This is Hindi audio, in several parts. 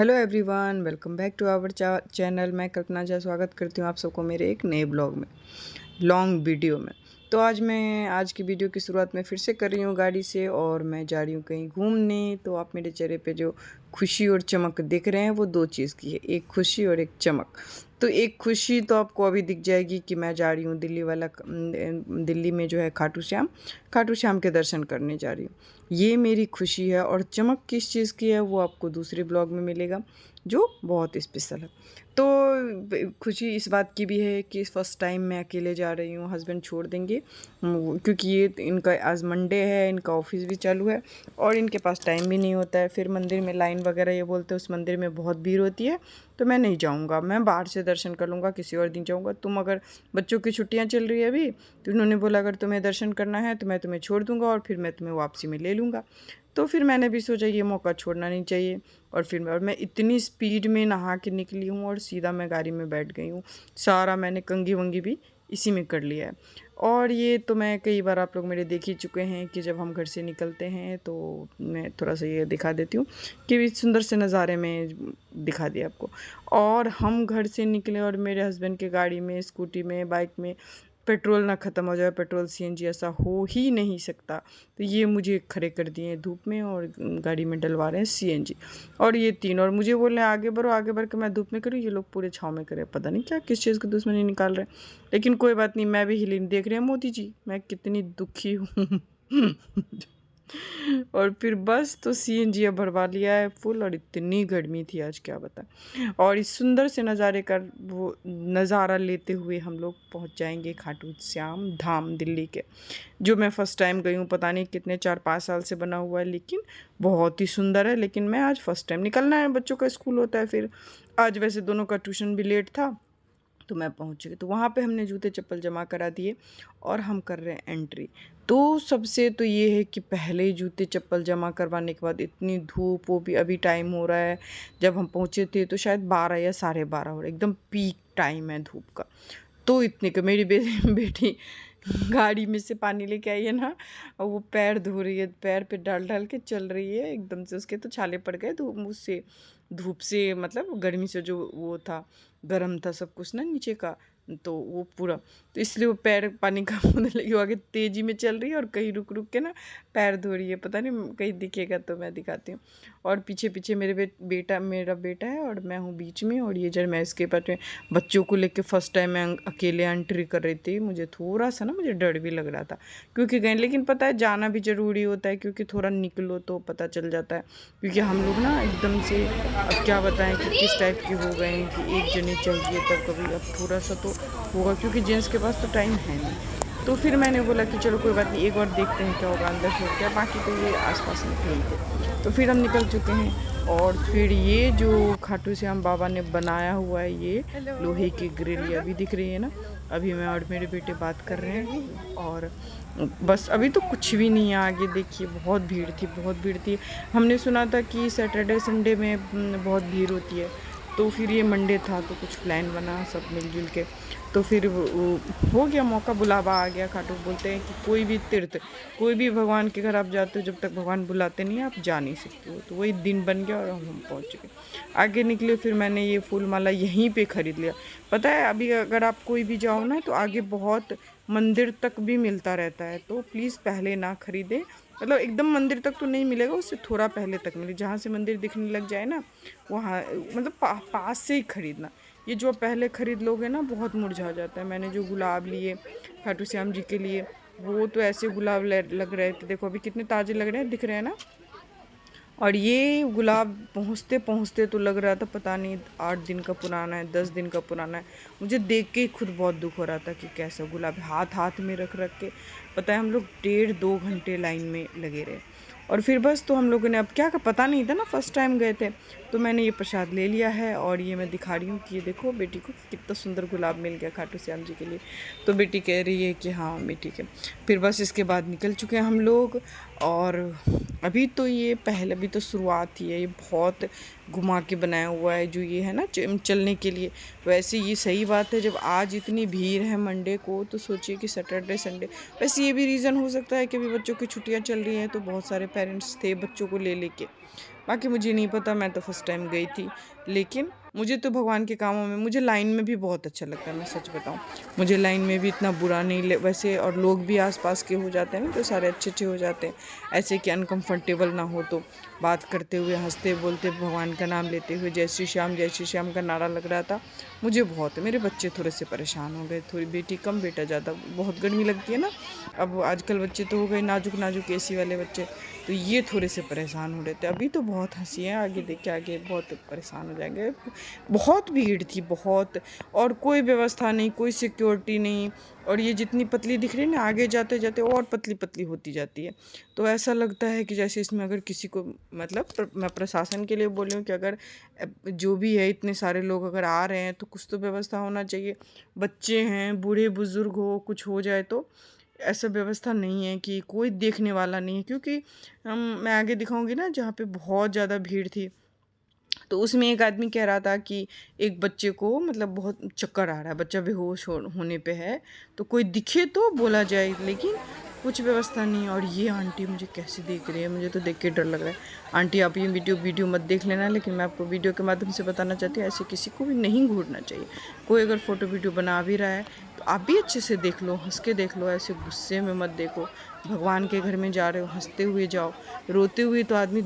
Hello everyone, welcome back to our channel. मैं कल्पना झा स्वागत करती हूँ आप सबको मेरे एक नए ब्लॉग में, लॉन्ग वीडियो में। तो आज की वीडियो की शुरुआत मैं फिर से कर रही हूँ गाड़ी से और मैं जा रही हूँ कहीं घूमने। तो आप मेरे चेहरे पे जो खुशी और चमक दिख रहे हैं वो दो चीज़ की है, एक खुशी और एक चमक। तो एक खुशी तो आपको अभी दिख जाएगी कि मैं जा रही हूँ दिल्ली में जो है खाटू श्याम के दर्शन करने जा रही हूँ। ये मेरी खुशी है। और चमक किस चीज़ की है वो आपको दूसरे ब्लॉग में मिलेगा जो बहुत स्पेशल है। तो खुशी इस बात की भी है कि फर्स्ट टाइम मैं अकेले जा रही हूँ, हस्बैंड छोड़ देंगे क्योंकि ये इनका आज मंडे है, इनका ऑफिस भी चालू है और इनके पास टाइम भी नहीं होता है। फिर मंदिर में लाइन वगैरह ये बोलते हैं उस मंदिर में बहुत भीड़ होती है, तो मैं नहीं जाऊँगा, मैं बाहर से दर्शन कर लूँगा, किसी और दिन जाऊँगा। तुम अगर बच्चों की छुट्टियाँ चल रही है अभी, तो उन्होंने बोला अगर तुम्हें दर्शन करना है तो मैं तुम्हें छोड़ दूँगा और फिर मैं तुम्हें वापसी में ले लूँगा। तो फिर मैंने भी सोचा ये मौका छोड़ना नहीं चाहिए। और मैं इतनी स्पीड में नहा के निकली हूँ और सीधा मैं गाड़ी में बैठ गई हूँ। सारा मैंने कंघी वंगी भी इसी में कर लिया है। और ये तो मैं कई बार आप लोग मेरे देख ही चुके हैं कि जब हम घर से निकलते हैं तो मैं थोड़ा सा ये दिखा देती हूँ कि सुंदर से नज़ारे में दिखा दिया आपको। और हम घर से निकले और मेरे हस्बैंड के गाड़ी में, स्कूटी में, बाइक में पेट्रोल ना ख़त्म हो जाए, पेट्रोल सीएनजी ऐसा हो ही नहीं सकता। तो ये मुझे खड़े कर दिए धूप में और गाड़ी में डलवा रहे हैं सीएनजी। और ये तीन और मुझे बोल रहे हैं आगे बढ़ के मैं धूप में करूँ, ये लोग पूरे छाँव में करें। पता नहीं क्या किस चीज़ की दुश्मनी निकाल रहे हैं, लेकिन कोई बात नहीं, मैं भी हिली देख रहे हैं मोदी जी मैं कितनी दुखी हूँ। और फिर बस तो सीएनजी अब भरवा लिया है फुल। और इतनी गर्मी थी आज क्या बताएं। और इस सुंदर से नज़ारे का वो नज़ारा लेते हुए हम लोग पहुंच जाएंगे खाटू श्याम धाम दिल्ली के, जो मैं फ़र्स्ट टाइम गई हूँ। पता नहीं कितने 4-5 साल से बना हुआ है, लेकिन बहुत ही सुंदर है। लेकिन मैं आज फ़र्स्ट टाइम निकलना है, बच्चों का स्कूल होता है। फिर आज वैसे दोनों का ट्यूशन भी लेट था तो मैं पहुंच गई। तो वहाँ पे हमने जूते चप्पल जमा करा दिए और हम कर रहे हैं एंट्री। तो सबसे तो ये है कि पहले ही जूते चप्पल जमा करवाने के बाद इतनी धूप, वो भी अभी टाइम हो रहा है, जब हम पहुँचे थे तो शायद 12 या 12:30 हो रहा है, एकदम पीक टाइम है धूप का। तो इतने का मेरी बेटी गाड़ी में से पानी लेके आई है ना, और वो पैर धो रही है, पैर पे डाल डाल के चल रही है। एकदम से उसके तो छाले पड़ गए धूप से मतलब गर्मी से, जो वो था गर्म था सब कुछ ना नीचे का, तो वो पूरा, तो इसलिए वो पैर पानी का मुँह लगी, वो आगे तेज़ी में चल रही है और कहीं रुक रुक के ना पैर धो रही है। पता नहीं कहीं दिखेगा तो मैं दिखाती हूँ। और पीछे पीछे मेरा बेटा है और मैं हूँ बीच में। और ये जब मैं इसके पास में बच्चों को लेके फ़र्स्ट टाइम मैं अकेले एंट्री कर रही थी, मुझे थोड़ा सा ना मुझे डर भी लग रहा था क्योंकि गए, लेकिन पता है जाना भी ज़रूरी होता है क्योंकि थोड़ा निकलो तो पता चल जाता है। क्योंकि हम लोग ना एकदम से अब क्या बताएं कि किस टाइप के हो गए हैं कि एक जने चाहिए तब कभी, अब थोड़ा सा तो होगा क्योंकि जेंट्स के पास तो टाइम है नहीं। तो फिर मैंने बोला कि चलो कोई बात नहीं, एक और देखते हैं क्या होगा अंदर से क्या, बाकी तो ये आसपास में ठीक है। तो फिर हम निकल चुके हैं। और फिर ये जो खाटू श्याम बाबा ने बनाया हुआ है, ये लोहे की ग्रिल ये अभी दिख रही है ना, अभी मैं और मेरे बेटे बात कर रहे हैं। और बस अभी तो कुछ भी नहीं है आगे, देखिए बहुत भीड़ थी। हमने सुना था कि सैटरडे संडे में बहुत भीड़ होती है, तो फिर ये मंडे था तो कुछ प्लान बना सब मिलजुल के। तो फिर वो हो गया, मौका बुलावा आ गया। खाटू बोलते हैं कि कोई भी तीर्थ, कोई भी भगवान के घर आप जाते हो, जब तक भगवान बुलाते नहीं आप जा नहीं सकते हो। तो वही दिन बन गया और हम पहुँच गए, आगे निकले। फिर मैंने ये फूल माला यहीं पे ख़रीद लिया। पता है अभी अगर आप कोई भी जाओ ना तो आगे बहुत मंदिर तक भी मिलता रहता है, तो प्लीज़ पहले ना ख़रीदें। मतलब एकदम मंदिर तक तो नहीं मिलेगा, उससे थोड़ा पहले तक मिले, जहाँ से मंदिर दिखने लग जाए ना वहाँ, मतलब पास से ही ख़रीदना। ये जो पहले ख़रीद लोगे ना बहुत मुरझा जाता है। मैंने जो गुलाब लिए खाटू श्याम जी के लिए, वो तो ऐसे गुलाब लग रहे थे, देखो अभी कितने ताज़े लग रहे हैं, दिख रहे हैं ना। और ये गुलाब पहुँचते पहुँचते तो लग रहा था पता नहीं 8 दिन का पुराना है, 10 दिन का पुराना है। मुझे देख के ही खुद बहुत दुख हो रहा था कि कैसा गुलाब, हाथ में रख के। पता है हम लोग 1.5-2 घंटे लाइन में लगे रहे। और फिर बस तो हम लोगों ने, अब क्या का पता नहीं था ना, फर्स्ट टाइम गए थे, तो मैंने ये प्रसाद ले लिया है। और ये मैं दिखा रही हूँ कि ये देखो बेटी को कितना सुंदर गुलाब मिल गया खाटू श्याम जी के लिए। तो बेटी कह रही है कि हाँ मम्मी ठीक है। फिर बस इसके बाद निकल चुके हैं हम लोग। और अभी तो ये पहले अभी तो शुरुआत ही है, ये बहुत घुमा के बनाया हुआ है जो ये है ना चलने के लिए। वैसे ये सही बात है, जब आज इतनी भीड़ है मंडे को तो सोचिए कि सैटरडे संडे। वैसे ये भी रीज़न हो सकता है कि अभी बच्चों की छुट्टियां चल रही हैं तो बहुत सारे पेरेंट्स थे बच्चों को ले लेके। बाकी मुझे नहीं पता, मैं तो फर्स्ट टाइम गई थी। लेकिन मुझे तो भगवान के कामों में, मुझे लाइन में भी बहुत अच्छा लगता है, मैं सच बताऊं। मुझे लाइन में भी इतना बुरा नहीं वैसे, और लोग भी आसपास के हो जाते हैं ना तो सारे अच्छे अच्छे हो जाते हैं, ऐसे कि अनकंफर्टेबल ना हो। तो बात करते हुए हंसते बोलते भगवान का नाम लेते हुए जय श्री श्याम का नारा लग रहा था। मुझे बहुत, मेरे बच्चे थोड़े से परेशान हो गए, थोड़ी बेटी कम बेटा ज़्यादा, बहुत गर्मी लगती है ना। अब आजकल बच्चे तो हो गए नाजुक नाजुक एसी वाले बच्चे, तो ये थोड़े से परेशान हो रहे थे। अभी तो बहुत हंसी है, आगे देख के आगे बहुत परेशान हो जाएंगे। बहुत भीड़ थी बहुत, और कोई व्यवस्था नहीं, कोई सिक्योरिटी नहीं। और ये जितनी पतली दिख रही है ना, आगे जाते जाते और पतली पतली होती जाती है। तो ऐसा लगता है कि जैसे इसमें अगर किसी को, मतलब मैं प्रशासन के लिए बोल रही हूँ कि अगर जो भी है इतने सारे लोग अगर आ रहे हैं तो कुछ तो व्यवस्था होना चाहिए। बच्चे हैं, बूढ़े बुजुर्ग हो, कुछ हो जाए तो ऐसा व्यवस्था नहीं है कि कोई देखने वाला नहीं है। क्योंकि मैं आगे दिखाऊंगी ना जहाँ पे बहुत ज़्यादा भीड़ थी, तो उसमें एक आदमी कह रहा था कि एक बच्चे को मतलब बहुत चक्कर आ रहा है, बच्चा बेहोश होने पे है, तो कोई दिखे तो बोला जाए, लेकिन कुछ व्यवस्था नहीं है। और ये आंटी मुझे कैसे देख रही है, मुझे तो देख के डर लग रहा है। आंटी आप ये वीडियो मत देख लेना, लेकिन मैं आपको वीडियो के माध्यम से बताना चाहती हूँ ऐसे किसी को भी नहीं घूरना चाहिए। कोई अगर फ़ोटो वीडियो बना भी रहा है तो आप भी अच्छे से देख लो, हंस के देख लो, ऐसे गुस्से में मत देखो। भगवान के घर में जा रहे हो, हंसते हुए जाओ। रोते हुए तो आदमी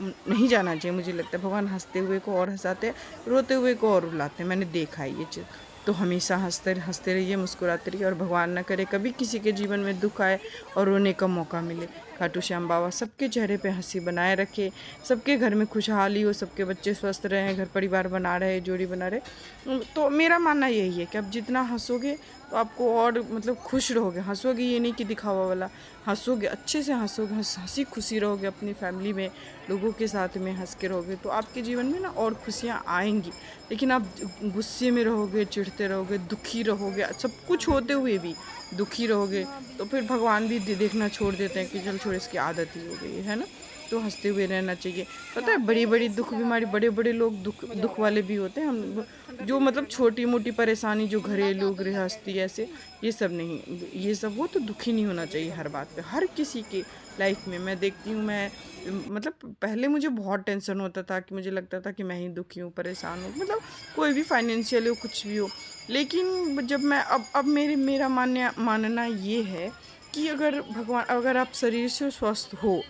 नहीं जाना चाहिए, मुझे लगता है। भगवान हंसते हुए को और हंसाते हैं, रोते हुए को और रुलाते हैं, मैंने देखा है ये चीज़। तो हमेशा हंसते हंसते रहिए, मुस्कुराते रहिए, और भगवान ना करे कभी किसी के जीवन में दुख आए और रोने का मौका मिले। खाटू श्याम बाबा सबके चेहरे पे हंसी बनाए रखे, सबके घर में खुशहाली हो, सबके बच्चे स्वस्थ रहें, घर परिवार बना रहे, जोड़ी बना रहे। तो मेरा मानना यही है कि आप जितना हंसोगे तो आपको और मतलब खुश रहोगे। हंसोगे ये नहीं कि दिखावा वाला, हंसोगे अच्छे से, हंसोगे, हंसी खुशी रहोगे अपनी फैमिली में, लोगों के साथ में हंस के रहोगे तो आपके जीवन में ना और खुशियाँ आएंगी। लेकिन आप गुस्से में रहोगे, चिढ़ते रहोगे, दुखी रहोगे, सब कुछ होते हुए भी दुखी रहोगे, तो फिर भगवान भी देखना छोड़ देते हैं कि चल छोड़, इसकी आदत ही हो गई है ना। तो हंसते हुए रहना चाहिए। पता है बड़ी बड़ी दुख बीमारी, बड़े बड़े लोग दुख वाले भी होते हैं। हम जो मतलब छोटी मोटी परेशानी जो घरेलू गृहस्थी ऐसे, ये सब नहीं, ये सब हो तो दुखी नहीं होना चाहिए हर बात पे, हर किसी की लाइफ में। मैं देखती हूँ, मैं मतलब पहले मुझे बहुत टेंशन होता था कि मुझे लगता था कि मैं ही दुखी हूँ, परेशान हूँ, मतलब कोई भी फाइनेंशियल हो, कुछ भी हो। लेकिन जब मैं अब मेरा मानना ये है कि अगर भगवान, अगर आप शरीर से स्वस्थ हो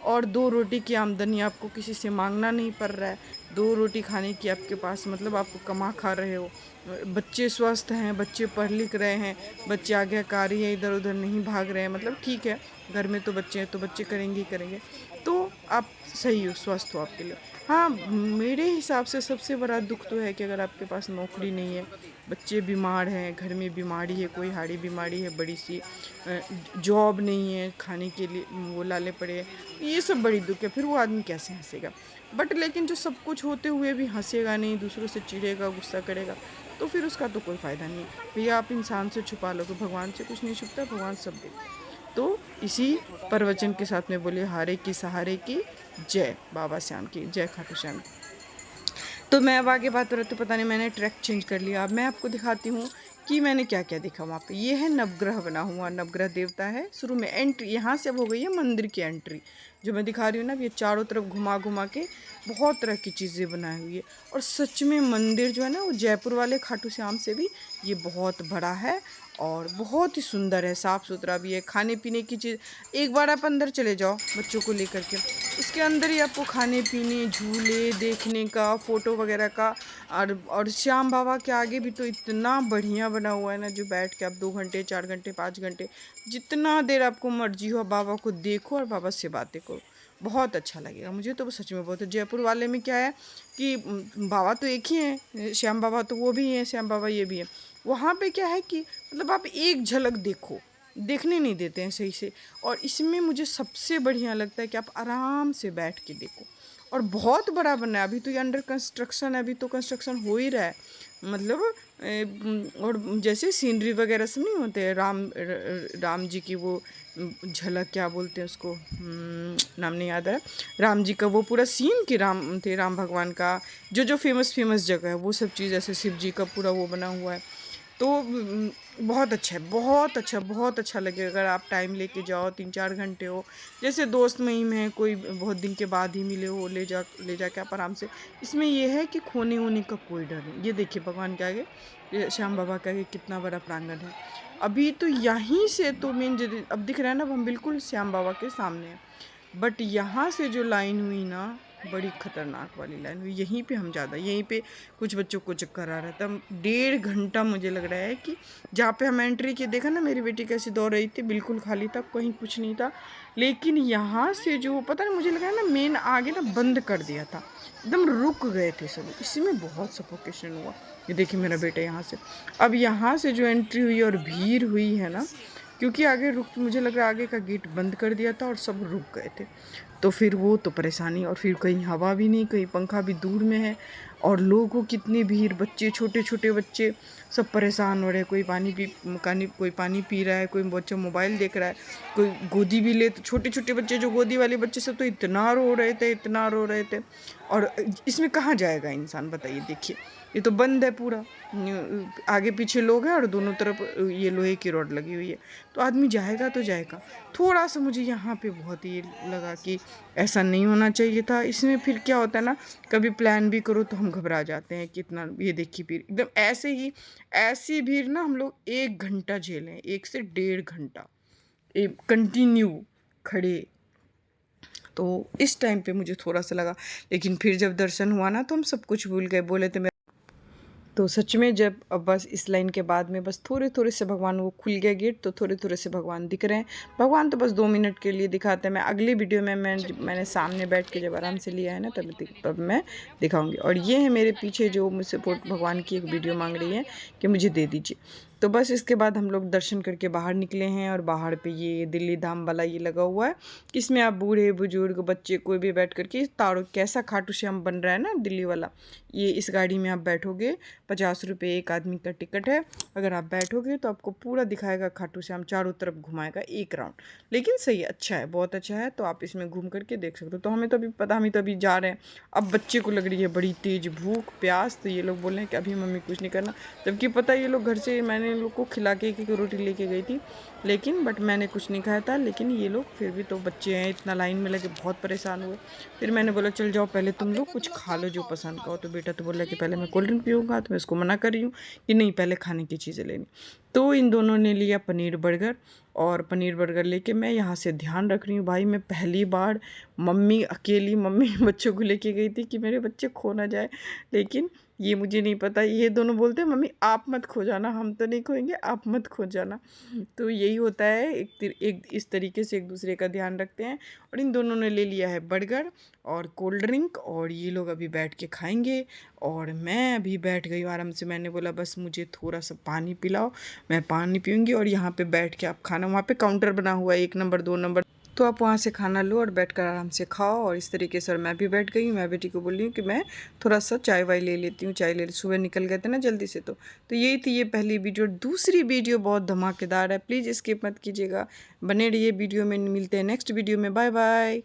और 2 रोटी की आमदनी आपको किसी से मांगना नहीं पड़ रहा है, 2 रोटी खाने की आपके पास, मतलब आप कमा खा रहे हो, बच्चे स्वस्थ हैं, बच्चे पढ़ लिख रहे हैं, बच्चे आज्ञाकारी हैं, इधर उधर नहीं भाग रहे हैं, मतलब ठीक है, घर में तो बच्चे हैं तो बच्चे करेंगे ही करेंगे, तो आप सही हो, स्वस्थ हो आपके लिए। हाँ, मेरे हिसाब से सबसे बड़ा दुख तो है कि अगर आपके पास नौकरी नहीं है, बच्चे बीमार हैं, घर में बीमारी है, कोई हार्डी बीमारी है बड़ी सी, जॉब नहीं है, खाने के लिए वो लाले पड़े हैं, ये सब बड़ी दुख है। फिर वो आदमी कैसे हंसेगा। बट लेकिन जो सब कुछ होते हुए भी हंसेगा नहीं, दूसरों से चिढ़ेगा, गुस्सा करेगा, तो फिर उसका तो कोई फ़ायदा नहीं। भैया आप इंसान से छुपा लोगे, भगवान से कुछ नहीं छुपता, भगवान सब देखता। तो इसी प्रवचन के साथ में बोले हारे की सहारे की जय, बाबा श्याम की जय, खाटू श्याम की। तो मैं अब आगे बात कर रही थी, पता नहीं मैंने ट्रैक चेंज कर लिया। अब मैं आपको दिखाती हूँ कि मैंने क्या क्या देखा वहाँ पे। ये है नवग्रह बना हुआ, नवग्रह देवता है। शुरू में एंट्री यहाँ से अब हो गई है मंदिर की एंट्री, जो मैं दिखा रही हूँ ना। ये चारों तरफ घुमा घुमा के बहुत तरह की चीज़ें बनाई हुई है। और सच में मंदिर जो है ना, वो जयपुर वाले खाटू श्याम से भी ये बहुत बड़ा है और बहुत ही सुंदर है, साफ़ सुथरा भी है। खाने पीने की चीज़, एक बार आप अंदर चले जाओ बच्चों को लेकर के, उसके अंदर ही आपको खाने पीने, झूले देखने का, फ़ोटो वगैरह का। और श्याम बाबा के आगे भी तो इतना बढ़िया बना हुआ है ना, जो बैठ के आप 2 घंटे, 4 घंटे, 5 घंटे, जितना देर आपको मर्जी हो बाबा को देखो और बाबा से बातें करो, बहुत अच्छा लगेगा। मुझे तो सच में बहुत। जयपुर वाले में क्या है कि बाबा तो एक ही हैं, श्याम बाबा तो वो भी हैं, श्याम बाबा ये भी हैं। वहाँ पे क्या है कि मतलब आप एक झलक देखो, देखने नहीं देते हैं सही से। और इसमें मुझे सबसे बढ़िया लगता है कि आप आराम से बैठ के देखो। और बहुत बड़ा बना है, अभी तो ये अंडर कंस्ट्रक्शन है, अभी तो कंस्ट्रक्शन हो ही रहा है। मतलब और जैसे सीनरी वगैरह सब नहीं होते हैं, राम जी की वो झलक, क्या बोलते हैं उसको, नाम नहीं याद है, राम जी का वो पूरा सीन कि राम थे, राम भगवान का जो जो फेमस फेमस जगह है वो सब चीज़, ऐसे शिव जी का पूरा वो बना हुआ है। तो बहुत अच्छा है, बहुत अच्छा, बहुत अच्छा लगेगा अगर आप टाइम लेके जाओ, 3-4 घंटे हो, जैसे दोस्त महिम है, कोई बहुत दिन के बाद ही मिले हो, ले जाके आप आराम से। इसमें ये है कि खोने वोने का कोई डर नहीं। ये देखिए भगवान के आगे, ये श्याम बाबा के आगे कितना बड़ा प्रांगण है। अभी तो यहीं से तो मेन अब दिख रहा है ना, अब हम बिल्कुल श्याम बाबा के सामने हैं, बट यहाँ से जो लाइन हुई ना, बड़ी खतरनाक वाली लाइन हुई। यहीं पे हम ज़्यादा, यहीं पे कुछ बच्चों को चक्कर आ रहा था। 1.5 घंटा मुझे लग रहा है कि जहाँ पे हम एंट्री किए, देखा ना मेरी बेटी कैसे दौड़ रही थी, बिल्कुल खाली था, कहीं कुछ नहीं था। लेकिन यहाँ से जो पता नहीं, मुझे लगा ना मेन आगे ना बंद कर दिया था, एकदम रुक गए थे सब। इसमें बहुत सफोकेशन हुआ। ये देखिए मेरा बेटा यहाँ से, अब यहाँ से जो एंट्री हुई और भीड़ हुई है ना, क्योंकि आगे रुक, मुझे लग रहा है आगे का गेट बंद कर दिया था और सब रुक गए थे, तो फिर वो तो परेशानी। और फिर कहीं हवा भी नहीं, कहीं पंखा भी दूर में है, और लोगों कितनी भीड़, बच्चे, छोटे छोटे बच्चे सब परेशान हो रहे हैं। कोई पानी पी रहा है, कोई बच्चा मोबाइल देख रहा है, कोई गोदी भी ले, तो छोटे छोटे बच्चे, जो गोदी वाले बच्चे सब तो इतना रो रहे थे, इतना रो रहे थे। और इसमें कहाँ जाएगा इंसान, बताइए। देखिए ये तो बंद है पूरा, आगे पीछे लोग हैं और दोनों तरफ ये लोहे की रॉड लगी हुई है, तो आदमी जाएगा तो जाएगा। थोड़ा सा मुझे यहाँ पे बहुत ये लगा कि ऐसा नहीं होना चाहिए था। इसमें फिर क्या होता है ना, कभी प्लान भी करो तो हम घबरा जाते हैं कितना। ये देखिए भीड़ एकदम ऐसे ही, ऐसी भीड़ ना हम लोग 1 घंटा झेलें, 1 से 1.5 घंटा कंटिन्यू खड़े। तो इस टाइम पे मुझे थोड़ा सा लगा, लेकिन फिर जब दर्शन हुआ ना तो हम सब कुछ भूल गए। बोले थे तो सच में जब अब बस इस लाइन के बाद में बस थोड़े थोड़े से भगवान, वो खुल गया गेट तो थोड़े थोड़े से भगवान दिख रहे हैं। भगवान तो बस 2 मिनट के लिए दिखाते हैं। मैं अगली वीडियो में मैंने सामने बैठ के जब आराम से लिया है ना, तब मैं दिखाऊंगी। और ये है मेरे पीछे जो मुझसे भगवान की एक वीडियो मांग रही है कि मुझे दे दीजिए। तो बस इसके बाद हम लोग दर्शन करके बाहर निकले हैं, और बाहर पे ये दिल्ली धाम वाला ये लगा हुआ है कि इसमें आप बूढ़े बुजुर्ग बच्चे कोई भी बैठ करके, तारों कैसा खाटू श्याम बन रहा है ना दिल्ली वाला, ये इस गाड़ी में आप बैठोगे, 50 रुपये एक आदमी का टिकट है। अगर आप बैठोगे तो आपको पूरा दिखाएगा खाटू श्याम, चारों तरफ घुमाएगा एक राउंड। लेकिन सही है, अच्छा है, बहुत अच्छा है, तो आप इसमें घूम करके देख सकते हो। तो हमें तो अभी पता, हम तो अभी जा रहे हैं। अब बच्चे को लग रही है बड़ी तेज भूख प्यास, तो ये लोग बोल रहे हैं कि अभी मम्मी कुछ नहीं करना, जबकि पता है ये लोग घर से, मैंने इन लोग को खिला के एक रोटी लेके गई थी, लेकिन बट मैंने कुछ नहीं खाया था। लेकिन ये लोग फिर भी, तो बच्चे हैं, इतना लाइन में लगे, बहुत परेशान हुए। फिर मैंने बोला चल जाओ, पहले तुम लोग कुछ खा लो जो पसंद का हो। तो बेटा तो बोल रहा कि पहले मैं कोल्ड ड्रिंक पीऊँगा, तो मैं इसको मना कर रही हूँ कि नहीं, पहले खाने की चीज़ें लेनी। तो इन दोनों ने लिया पनीर बर्गर, और पनीर बर्गर लेके मैं यहाँ से ध्यान रख रही हूँ। भाई मैं पहली बार मम्मी, अकेली मम्मी बच्चों को लेके गई थी कि मेरे बच्चे खो ना जाए। लेकिन ये मुझे नहीं पता, ये दोनों बोलते हैं मम्मी आप मत खो जाना, हम तो नहीं खोएंगे, आप मत खो जाना। तो यही होता है, एक इस तरीके से एक दूसरे का ध्यान रखते हैं। और इन दोनों ने ले लिया है बर्गर और कोल्ड ड्रिंक, और ये लोग अभी बैठ के खाएंगे। और मैं अभी बैठ गई हूँ आराम से। मैंने बोला बस मुझे थोड़ा सा पानी पिलाओ, मैं पानी पीऊँगी, और यहाँ पे बैठ के आप खाना, वहाँ पे काउंटर बना हुआ है 1 नंबर 2 नंबर, तो आप वहाँ से खाना लो और बैठकर आराम से खाओ। और इस तरीके से, और मैं भी बैठ गई हूँ। मैं बेटी को बोल रही हूँ कि मैं थोड़ा सा चाय वाय ले लेती हूँ, चाय ले, सुबह निकल गए थे ना जल्दी से। तो यही थी ये पहली वीडियो। दूसरी वीडियो बहुत धमाकेदार है, प्लीज़ स्किप मत कीजिएगा, बने रहिए वीडियो में। मिलते हैं नेक्स्ट वीडियो में, बाय बाय।